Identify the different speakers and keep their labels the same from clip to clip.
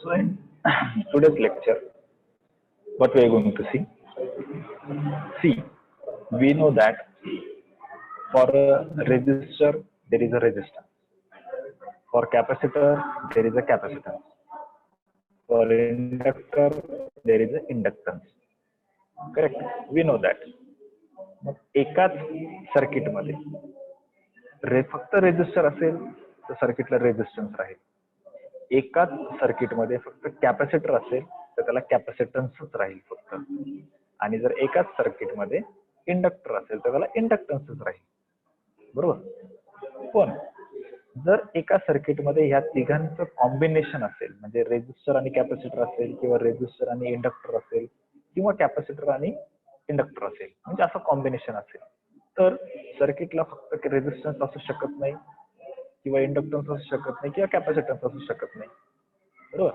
Speaker 1: So in today's lecture, what we are going to see, we know that for a resistor there is a resistance, for capacitor there is a capacitance, for inductor there is a inductance. Correct? We know that. मग एकाच सर्किटमध्ये फक्त resistor असेल तर सर्किटला resistance राहील. एकाच सर्किटमध्ये फक्त capacitor असेल तर त्याला कॅपॅसिटन्सच राहील फक्त. आणि जर एकाच सर्किटमध्ये इंडक्टर असेल तर त्याला इंडक्टन्सच राहील. बरोबर. पण जर एका सर्किटमध्ये ह्या तिघांचं कॉम्बिनेशन असेल, म्हणजे रेजिस्टर आणि कॅपॅसिटर असेल किंवा रेजिस्टर आणि इंडक्टर असेल किंवा कॅपॅसिटर आणि इंडक्टर असेल, म्हणजे असं कॉम्बिनेशन असेल, तर सर्किटला फक्त रेजिस्टन्स असू शकत नाही किंवा इंडक्टन्स असू शकत नाही किंवा कॅपॅसिटन्स असू शकत नाही. बरोबर.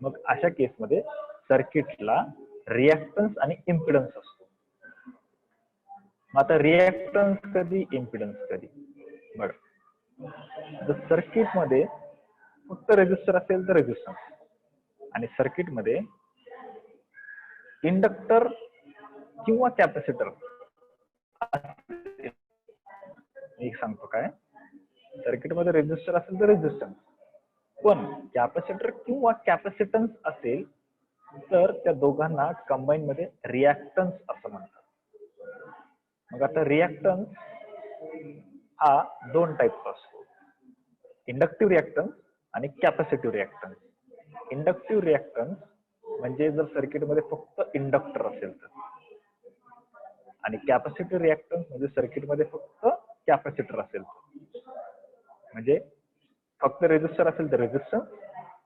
Speaker 1: मग अशा केसमध्ये सर्किटला रिॲक्टन्स आणि इम्पिडन्स असतो. आता रिॲक्टन्स कधी, इम्पिडन्स कधी? बरं, जर सर्किटमध्ये फक्त रेजिस्टर असेल तर रेजिस्टन्स, आणि सर्किटमध्ये इंडक्टर किंवा कॅपॅसिटर, मी सांगतो काय, सर्किटमध्ये रेजिस्टर असेल तर रेजिस्टन्स, पण कॅपॅसिटर किंवा कॅपॅसिटन्स असेल तर त्या दोघांना कंबाईन मध्ये रिॲक्टन्स असं म्हणतात. मग आता रिॲक्टन्स हा दोन टाईपचा असतो, इंडक्टिव्ह रिॲक्टन्स आणि कॅपॅसिटिव्ह रिॲक्टन्स. इंडक्टिव्ह रिॲक्टन्स म्हणजे जर सर्किटमध्ये फक्त इंडक्टर असेल तर, आणि कॅपॅसिटिव्ह रिॲक्टन्स म्हणजे सर्किटमध्ये फक्त कॅपॅसिटर असेल तर. म्हणजे फक्त रेजिस्टर असेल तर रेजिस्टन्स,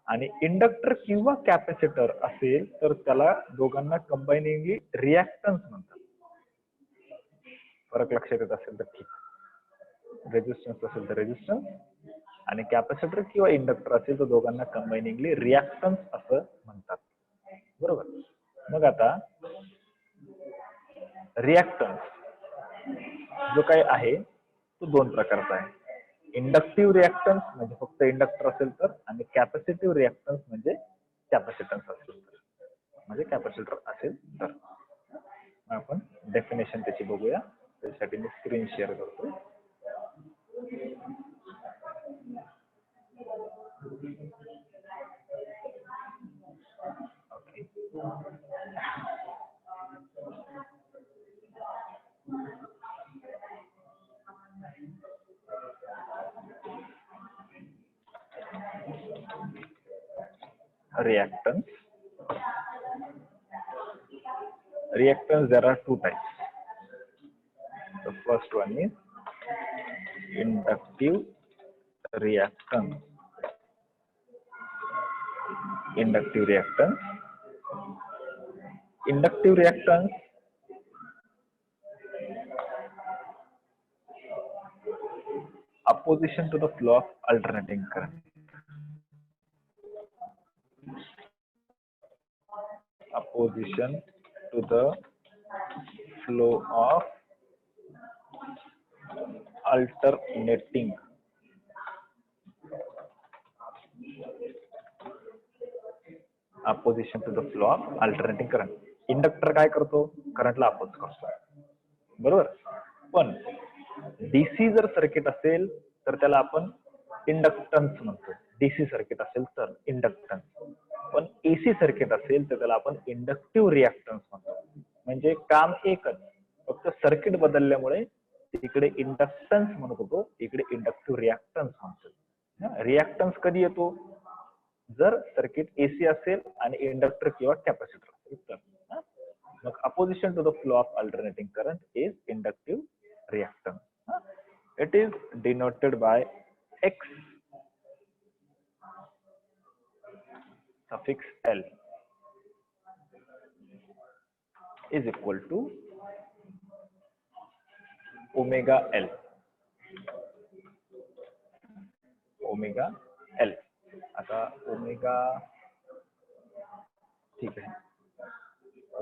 Speaker 1: आणि इंडक्टर किंवा कॅपॅसिटर असेल तर त्याला दोघांना कंबाईनिंगली रिॲक्टन्स म्हणतात. फरक लक्षात येत असेल तर ठीक. रेजिस्टन्स असेल तर रेजिस्टन्स, आणि कॅपॅसिटर किंवा इंडक्टर असेल तर दोघांना कंबाईनिंगली रिॲक्टन्स असं म्हणतात. बरोबर. मग आता रिॲक्टन्स जो काही आहे तो दोन प्रकारचा आहे. इंडक्टिव्ह रिॲक्टन्स म्हणजे फक्त इंडक्टर असेल तर, आणि कॅपॅसिटिव्ह रिॲक्टन्स म्हणजे कॅपॅसिटन्स असेल तर, म्हणजे कॅपॅसिटर असेल तर. आपण डेफिनेशन त्याची बघूया. त्यासाठी मी स्क्रीन शेअर करतो. Okay. Reactance. Reactance, there are two types. The first one is inductive reactance. Inductive reactance. Inductive reactance opposition to the flow of alternating current. Opposition to the flow of alternating. Opposition to the flow of alternating current. Inductor काय करतो? करंटला oppose करतो. बरोबर. पण DC जर circuit असेल तर त्याला आपण इंडक्टन्स म्हणतो. डीसी सर्किट असेल तर इंडक्टन्स. पण एसी सर्किट असेल तर त्याला आपण इंडक्टिव्ह रिॲक्टन्स म्हणतो. म्हणजे काम एकच, फक्त सर्किट बदलल्यामुळे इकडे इंडक्टन्स म्हणत होतो, इकडे इंडक्टिव्ह रिॲक्टन्स म्हणतो. रिॲक्टन्स कधी येतो? जर सर्किट एसी असेल आणि इंडक्टर किंवा कॅपॅसिटर असेल तर. मग opposition to the flow of alternating current is inductive reactance. It is denoted by X suffix L is equal to omega L. Omega L. आता ओमेगा ठीक आहे,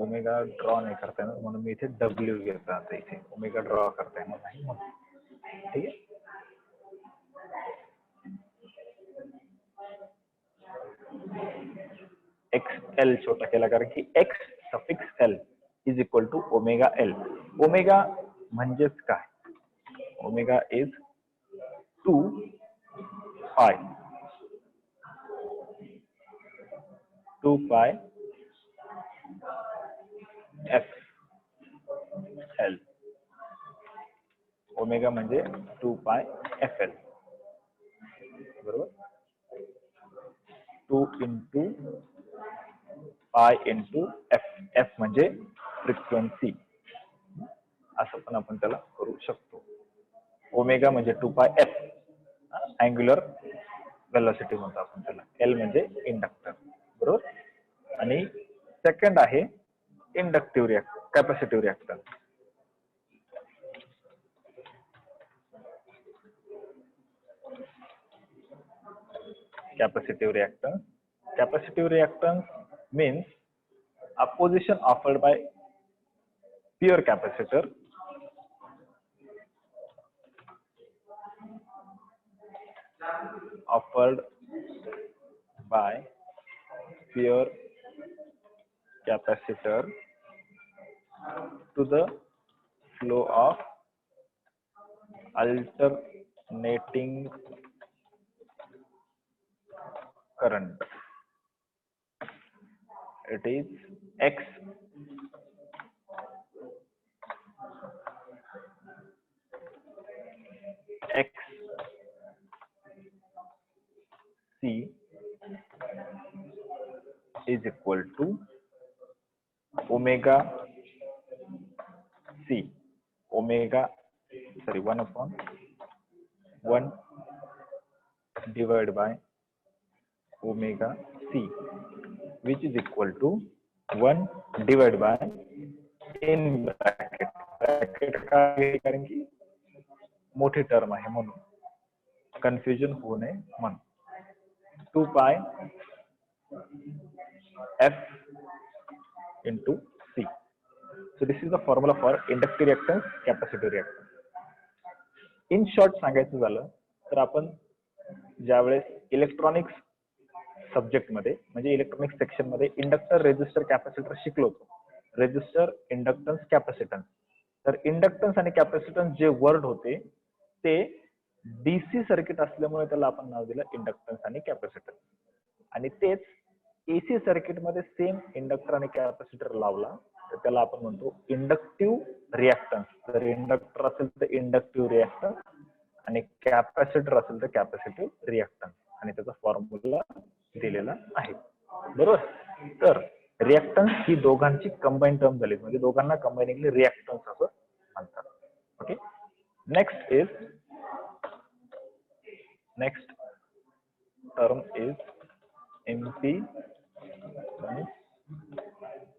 Speaker 1: ओमेगा ड्रॉ नाही करता येणार म्हणून मी इथे डब्ल्यू घेतो. आता इथे ओमेगा ड्रॉ करता येणार नाही म्हणून. ठीक आहे. एल छोटा केला, कारण की X suffix L is equal to omega L. Omega म्हणजेच काय? Omega is 2 pi 2 pi F L. Omega म्हणजे 2 पाय एफ एल, बरोबर. 2 into pi into F. F म्हणजे फ्रिक्वेन्सी, असं पण आपण त्याला करू शकतो. ओमेगा म्हणजे 2 पाय एफ, अँग्युलर वेलोसिटी म्हणतो आपण त्याला. एल म्हणजे इंडक्टर, बरोबर. आणि सेकंड आहे inductive capacitive reactance. Capacitive reactance. Capacitive reactance means opposition offered by pure capacitor to the flow of alternating current. It is X C is equal to omega C, 1/1 divided by omega C, which is equal to 1 divided by in bracket. Bracket काय, कारण की मोठी term आहे म्हणून confusion होऊ नये म्हणून. 2 पाय F into C. So this is the formula for inductive reactance, capacitive reactance. In short सांगायचं झालं तर आपण ज्यावेळेस इलेक्ट्रॉनिक्स सब्जेक्ट मध्ये म्हणजे इलेक्ट्रॉनिक्स सेक्शन मध्ये इंडक्टर, रेजिस्टर, कॅपॅसिटर शिकलो होतो. Resistor, inductance, capacitance. तर इंडक्टन्स आणि कॅपॅसिटन्स जे वर्ड होते ते डीसी सर्किट असल्यामुळे त्याला आपण नाव दिलं इंडक्टन्स आणि कॅपॅसिटन्स. आणि तेच एसी सर्किट मध्ये सेम इंडक्टर आणि कॅपॅसिटर लावला तर त्याला आपण म्हणतो इंडक्टिव्ह रिॲक्टन्स. जर इंडक्टर असेल तर इंडक्टिव्ह रिॲक्टन्स आणि कॅपॅसिटर असेल तर कॅपॅसिटिव्ह रिॲक्टन्स. आणि त्याचा फॉर्म्युला दिलेला आहे, बरोबर. तर रिॲक्टन्स ही दोघांची कंबाईन टर्म झाली, म्हणजे दोघांना कंबाईनिंगली रिॲक्टन्स असं म्हणतात. Okay. Next term is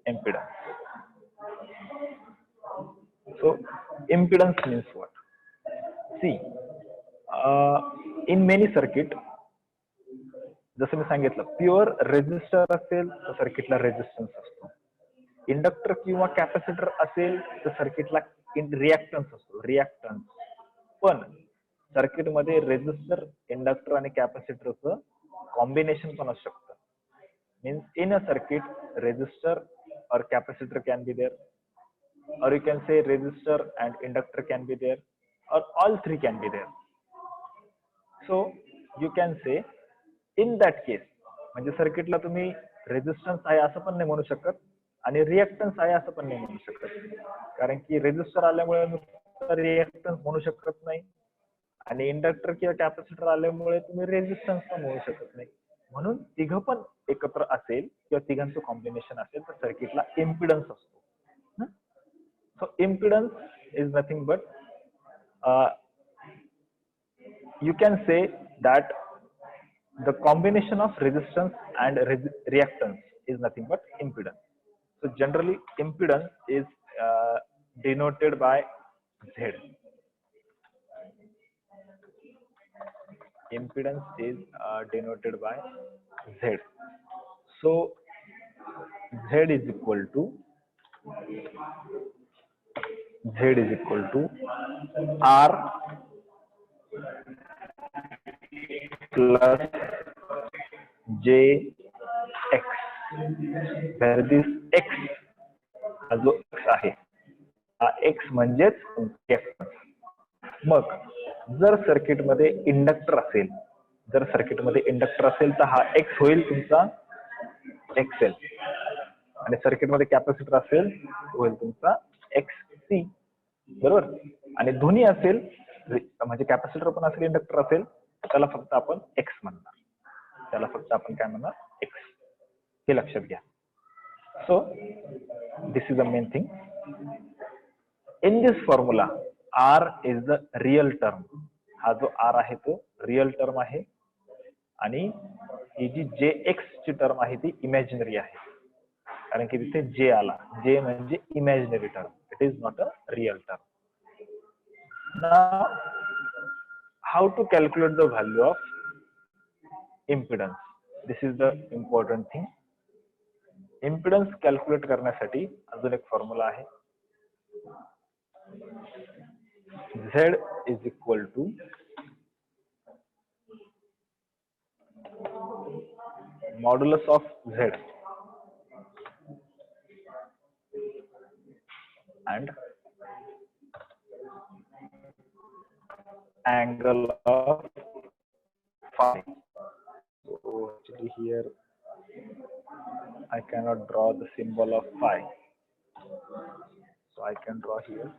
Speaker 1: impedance. So impedance means what? See, in many circuit, जसं मी सांगितलं, प्युअर रेजिस्टर असेल तर सर्किटला रेजिस्टन्स असतो. इंडक्टर किंवा कॅपॅसिटर असेल तर सर्किटला रिॲक्टन्स असतो, रिॲक्टन्स. पण सर्किटमध्ये रेजिस्टर, इंडक्टर आणि कॅपॅसिटरचं कॉम्बिनेशन पण असू शकतं. Means in a circuit, resistor or capacitor can be there, or you can say resistor and inductor can be there, or all three can be there. So you can say in that case, म्हणजे सर्किटला तुम्ही resistance आहे असं पण नाही म्हणू शकत आणि रिॲक्टन्स आहे असं पण नाही म्हणू शकत, कारण की रेजिस्टर आल्यामुळे रिॲक्टन्स म्हणू शकत नाही आणि इंडक्टर किंवा कॅपॅसिटर आल्यामुळे तुम्ही रेजिस्टन्स पण म्हणू शकत नाही. म्हणून तिघं पण एकत्र असेल किंवा तिघांचं कॉम्बिनेशन असेल तर सर्किटला इम्पिडन्स असतो. So impedance is nothing but you can say that the combination of resistance and reactance is nothing but impedance. So generally impedance is denoted by Z. Impedance is denoted by Z. So Z is equal to R plus JX. where this x हा जो x आहे हा x म्हणजेच capacitance. मग जर सर्किटमध्ये inductor असेल, तर हा x होईल तुमचा XL आणि सर्किटमध्ये कॅपॅसिटर असेल होईल तुमचा XC, बरोबर. आणि दोन्ही असेल म्हणजे कॅपॅसिटर पण असेल इंडक्टर असेल त्याला फक्त आपण X म्हणणार, त्याला फक्त आपण काय म्हणणार X, हे लक्षात घ्या. So this is the main thing. In this formula R is the real term. हा जो R आहे तो रिअल टर्म आहे आणि ही जी JX ची टर्म आहे ती इमॅजिनरी आहे, कारण की तिथे J आला. J म्हणजे imaginary term, it is not a real term. Now, how to calculate the value of impedance? This is the important thing. Impedance calculate करण्यासाठी अजून एक फॉर्म्युला आहे. Z is equal to modulus of Z and angle of phi. So actually here I cannot draw the symbol of phi, so I can draw here.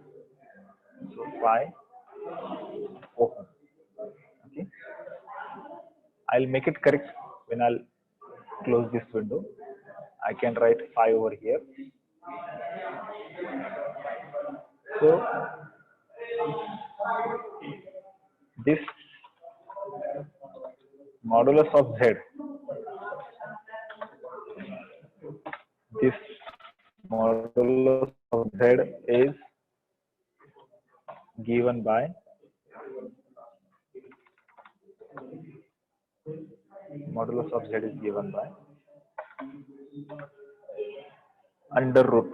Speaker 1: So phi ohm. Okay, I'll make it correct when I'll close this window. I can write phi over here. So this modulus of Z, this modulus of Z is given by under root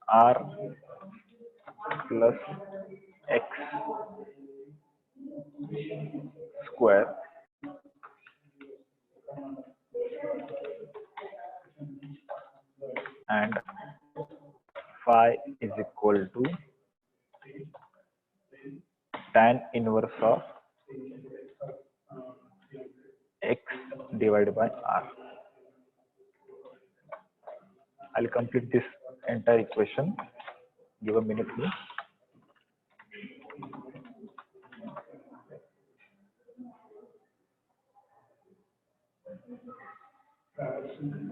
Speaker 1: R plus X square and phi is equal to tan inverse of X divided by R. I'll complete this entire equation. Give a minute please.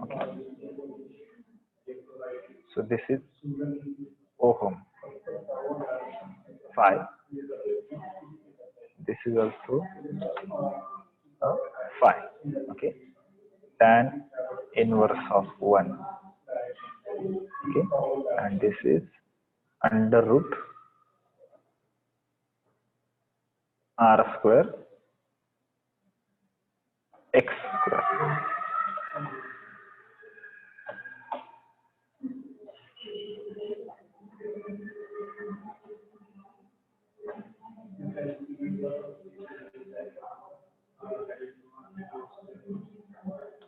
Speaker 1: Okay. So this is ohm, phi. This is also phi. Okay. Tan inverse of 1. Okay. And this is under root R square X square.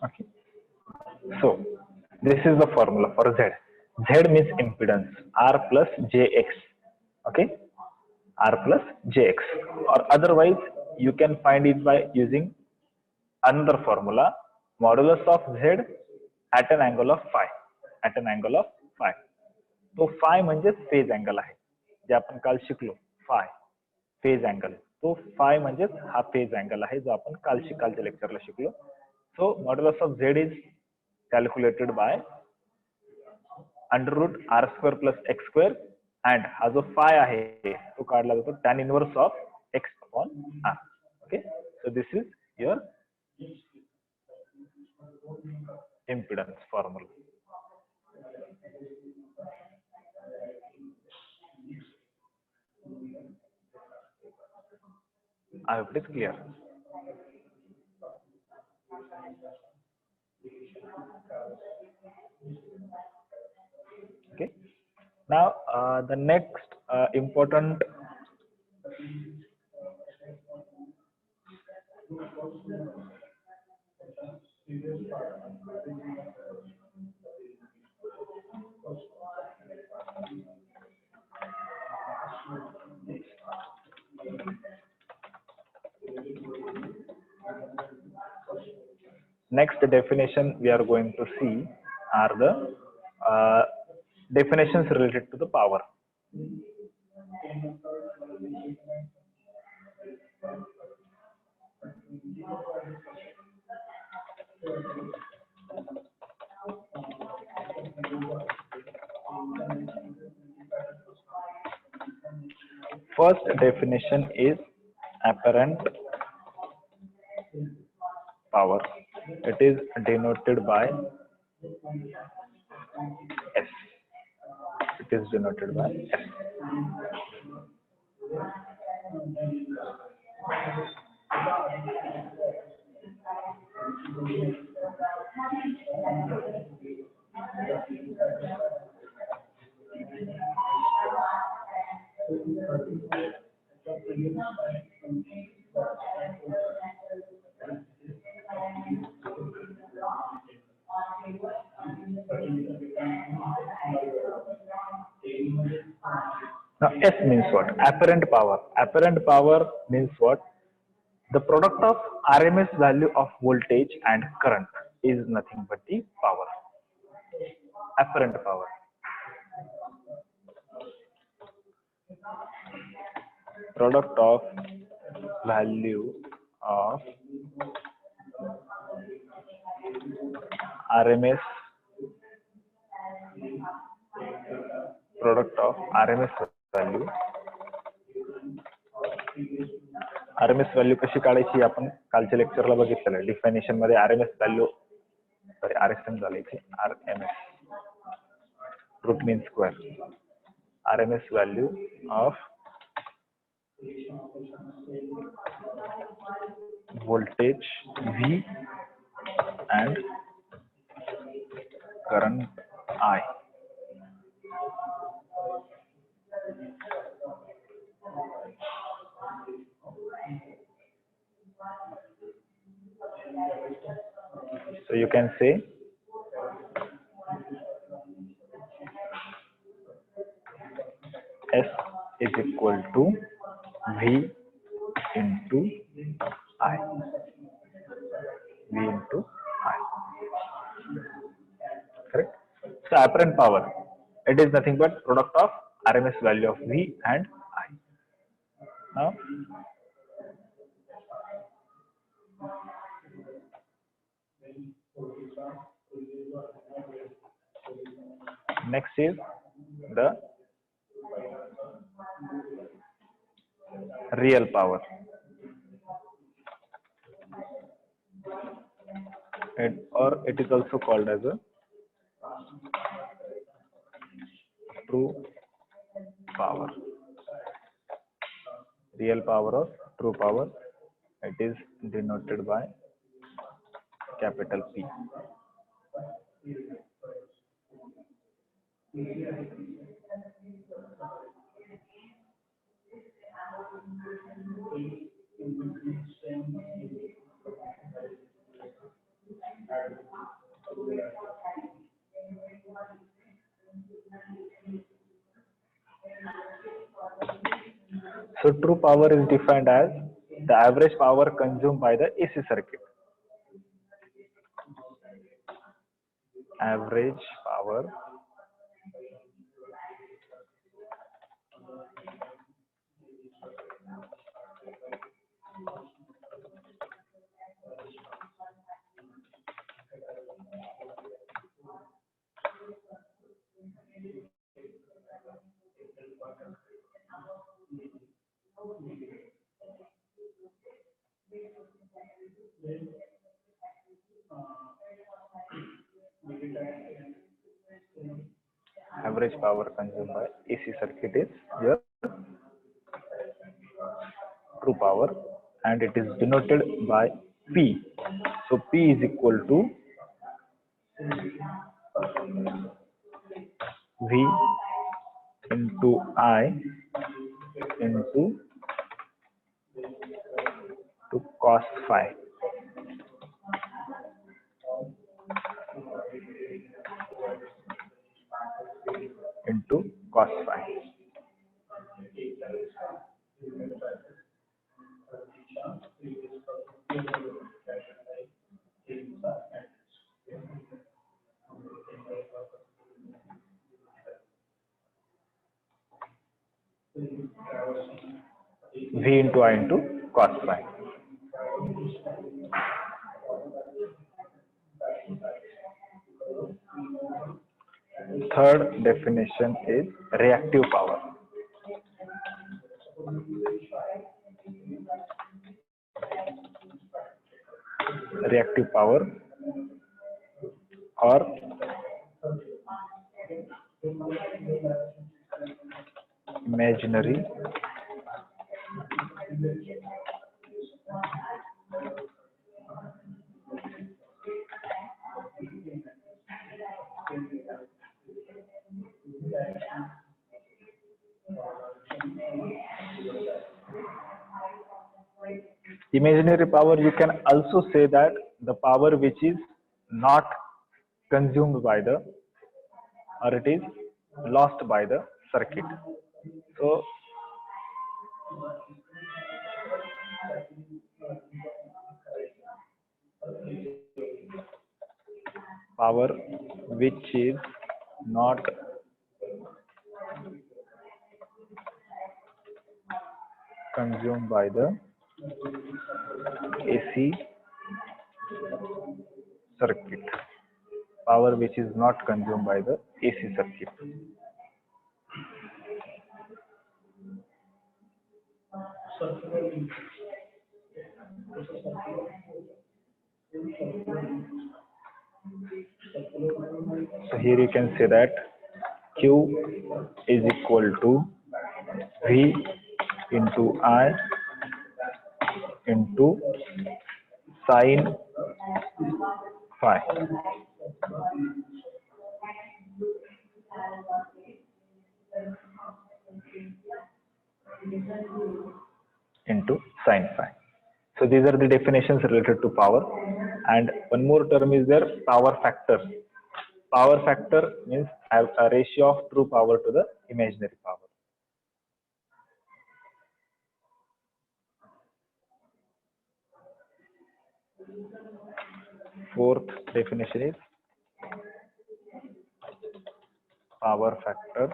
Speaker 1: Okay. So this is the formula for Z. Z means impedance, R plus JX. Okay, R plus JX, or otherwise you can find it by using another formula, modulus of Z at an angle of phi. At an angle of phi. तो phi म्हणजे phase angle आहे, जे आपण काल शिकलो. phi phase angle, तो phi म्हणजे हा phase angle आहे जो आपण कालच्या लेक्चरला शिकलो. So modulus of Z is calculated by under root R square plus X square, and हा जो phi आहे तो काढला जातो tan inverse of X upon R. Okay, so this is your impedance formula. I hope it is clear. Okay. Now the next important Next definition we are going to see are the definitions related to the power. First definition is apparent power. It is denoted by S. It is denoted by S. Now S means what? Apparent power. Apparent power means what? The product of RMS value of voltage and current is nothing but the power. Apparent power. Product of value of RMS, product of RMS value. RMS value कशी काढायची आपण कालच्या लेक्चरला बघितलेलं. Definition मध्ये RMS value sorry RSM झाले इथे RMS root mean square. RMS value of voltage V and current I. So you can say S is equal to V into I. V into I. Correct? So apparent power, it is nothing but product of RMS value of V and I. Now next is the real power. It is also called as a true power. Real power or true power, it is denoted by capital P. So true power is defined as the average power consumed by the AC circuit. Average power consumed by AC circuit is your true power, and it is denoted by P. So P is equal to V into I into to cos phi. V into I into cos phi. Third definition is reactive power. Reactive power or imaginary imaginary power. You can also say that the power which is not consumed by the, or it is lost by the circuit. So power which is not consumed by the AC circuit. Power which is not consumed by the AC circuit. So here you can say that Q is equal to V into I into sine phi. Into sine phi. So these are the definitions related to power. And one more term is there, power factor. Power factor means a ratio of true power to the imaginary power. Fourth definition is power factor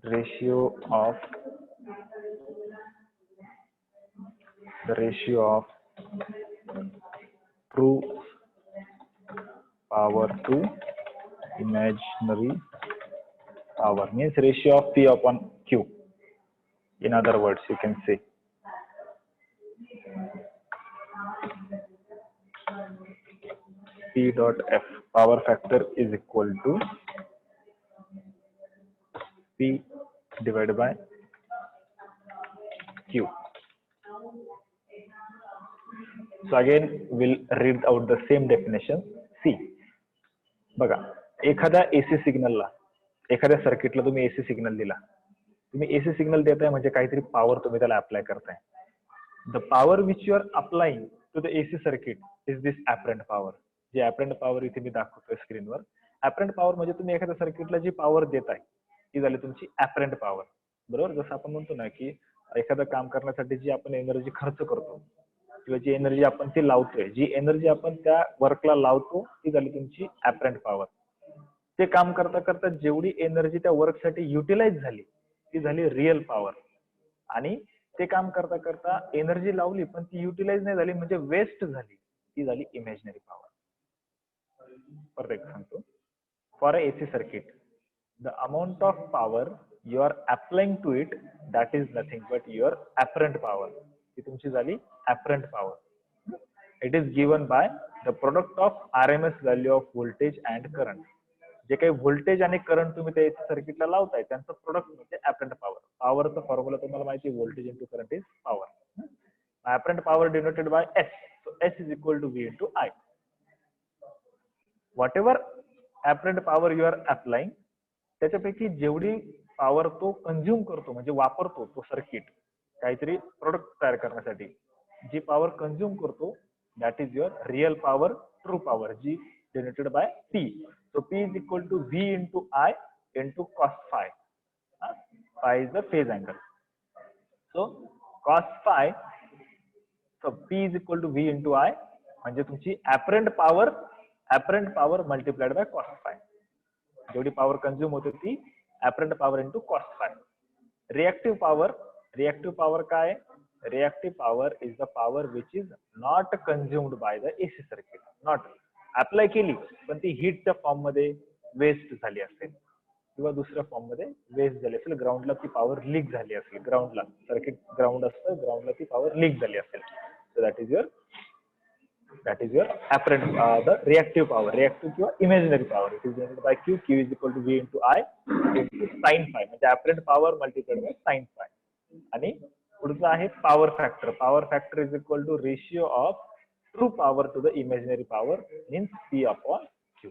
Speaker 1: ratio of true power to imaginary power, means ratio of P upon Q. In other words, you can say P dot F, power factor, is equal to P divided by Q. So again we'll read out the same definition. See, बघा, एखाद्या AC सिग्नलला, एखाद्या सर्किटला तुम्ही AC signal दिला, तुम्ही AC signal देताय म्हणजे काहीतरी पॉवर तुम्ही त्याला अप्लाय करताय. The power which you are applying to the AC circuit is this apparent power. जी ऍपरंट पॉवर इथे मी दाखवतोय स्क्रीनवर. ऍपरंट पॉवर म्हणजे तुम्ही एखाद्या सर्किटला जी पॉवर देताय ती झाली तुमची ऍपरंट पॉवर. बरोबर, जसं आपण म्हणतो ना की एखादं काम करण्यासाठी जी आपण एनर्जी खर्च करतो किंवा जी एनर्जी आपण ती लावतोय, जी एनर्जी आपण त्या वर्कला लावतो ती झाली तुमची ऍपरंट पॉवर. ते काम करता करता जेवढी एनर्जी त्या वर्कसाठी युटिलाइज झाली ती झाली रिअल पॉवर. आणि ते काम करता करता एनर्जी लावली पण ती युटिलाइज नाही झाली म्हणजे वेस्ट झाली, ती झाली इमॅजिनरी पॉवर. परत सांगतो, for a AC circuit the amount of power you are applying to it, that is nothing but your apparent power. ही तुमची झाली apparent power. It is given by the product of RMS value of voltage and current. जे काही voltage आणि current तुम्ही त्या AC सर्किटला लावताय त्यांचं product म्हणजे apparent power. पॉवरचा formula तुम्हाला माहिती आहे, voltage into current is power. apparent power denoted by S. So S is equal to V into I. Whatever apparent power you are applying, त्याच्यापैकी जेवढी पॉवर तो कंझ्युम करतो म्हणजे वापरतो तो सर्किट काहीतरी प्रोडक्ट तयार करण्यासाठी, जी पॉवर कंझ्युम करतो that is your real power, true power, जी denoted by P. So P is equal to V into I into cos phi. phi is the phase angle. So cos phi, so P is equal to V into I, म्हणजे तुमची apparent power multiplied by cos phi. जेवढी power consume होते ती apparent power into cos phi. reactive power काय? reactive power is the power which is not consumed by the AC circuit. not apply केली पण ती हीटच्या form मध्ये waste झाली असेल किंवा दुसऱ्या फॉर्म मध्ये वेस्ट झाली असेल, ग्राउंडला ती पॉवर लीक झाली असेल, ग्राउंडला सर्किट ग्राउंड असतं, ग्राउंडला ती पॉवर लीक झाली असेल. So that is your apparent the reactive power, reactive किंवा imaginary power. It is generated by Q. Q is equal to V into I into sin phi, म्हणजे apparent power multiplied by sin phi. आणि पुढचं आहे power factor. Power factor is equal to ratio of true power to the imaginary power means P upon Q.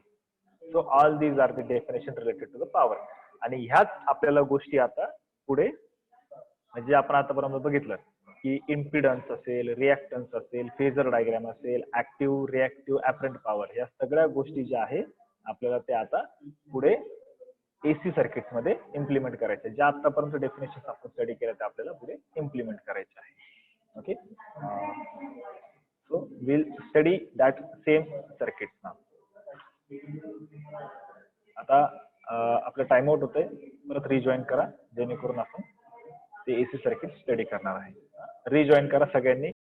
Speaker 1: So all these are the definition related to the power. आणि ह्याच आपल्याला गोष्टी आता पुढे, म्हणजे आपण आतापर्यंत बघितलं की इम्पिडन्स असेल, रिॲक्टन्स असेल, फेजर डायग्राम असेल, ऍक्टिव्ह, रिॲक्टिव्ह, ऍपरंट पॉवर, या सगळ्या गोष्टी ज्या आहे आपल्याला त्या आता पुढे एसी सर्किट मध्ये इम्प्लिमेंट करायच्या. ज्या आतापर्यंत डेफिनेशन आपण स्टडी केल्या त्या आपल्याला पुढे इम्प्लिमेंट करायच्या आहे. Okay, so will study that same circuit नाव. आता आपलं टाइम आउट होतंय, परत रिजॉईन करा जेणेकरून आपण ते एसी सर्किट स्टडी करणार आहे. रिजॉईन करा सगळ्यांनी.